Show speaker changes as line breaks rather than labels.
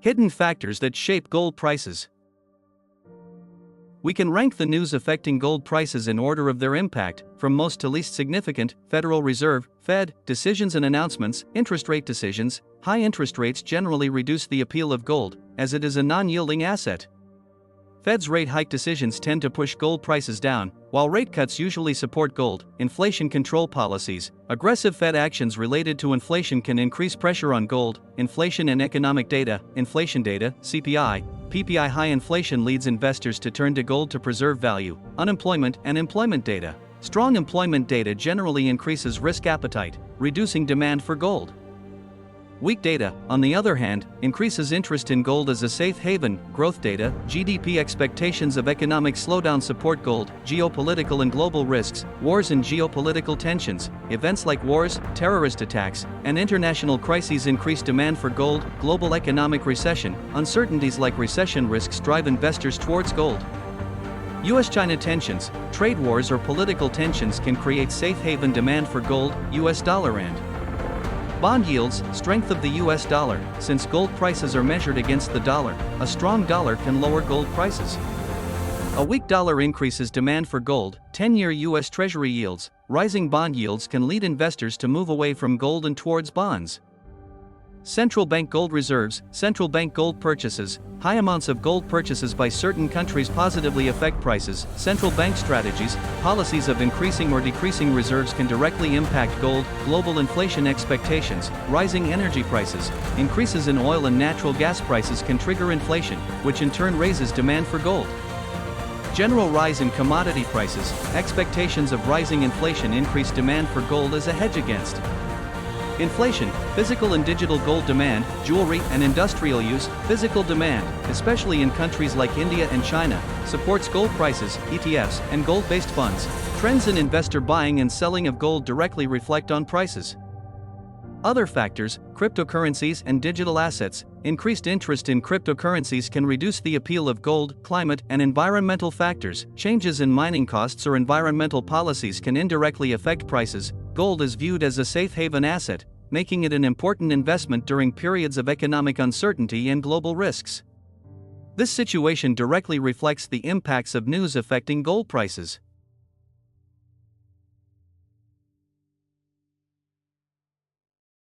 Hidden factors that shape gold prices. We can rank the news affecting gold prices in order of their impact, from most to least significant: Federal Reserve, Fed, decisions and announcements, interest rate decisions. High interest rates generally reduce the appeal of gold, as it is a non-yielding asset. Fed's rate hike decisions tend to push gold prices down, while rate cuts usually support gold. Inflation control policies. Aggressive Fed actions related to inflation can increase pressure on gold. Inflation and economic data. Inflation data, CPI, PPI. High inflation leads investors to turn to gold to preserve value. Unemployment and employment data. Strong employment data generally increases risk appetite, reducing demand for gold. Weak data, on the other hand, increases interest in gold as a safe haven. Growth data, GDP expectations of economic slowdown support gold. Geopolitical and global risks. Wars and geopolitical tensions. Events like wars, terrorist attacks, and international crises increase demand for gold. Global economic recession. Uncertainties like recession risks drive investors towards gold. US-China tensions, trade wars or political tensions can create safe haven demand for gold. US dollar and bond yields. Strength of the US dollar. Since gold prices are measured against the dollar, a strong dollar can lower gold prices. A weak dollar increases demand for gold. 10-year US Treasury yields. Rising bond yields can lead investors to move away from gold and towards bonds. Central bank gold reserves. Central bank gold purchases. High amounts of gold purchases by certain countries positively affect prices. Central bank strategies. Policies of increasing or decreasing reserves can directly impact gold. Global inflation expectations. Rising energy prices. Increases in oil and natural gas prices can trigger inflation, which in turn raises demand for gold. General rise in commodity prices. Expectations of rising inflation increase demand for gold as a hedge against inflation. Physical and digital gold demand. Jewelry and industrial use. Physical demand, especially in countries like India and China, supports gold prices. ETFs and gold-based funds. Trends in investor buying and selling of gold directly reflect on prices. Other factors. Cryptocurrencies and digital assets. Increased interest in cryptocurrencies can reduce the appeal of gold. Climate and environmental factors. Changes in mining costs or environmental policies can indirectly affect prices. Gold is viewed as a safe haven asset, making it an important investment during periods of economic uncertainty and global risks. This situation directly reflects the impacts of news affecting gold prices.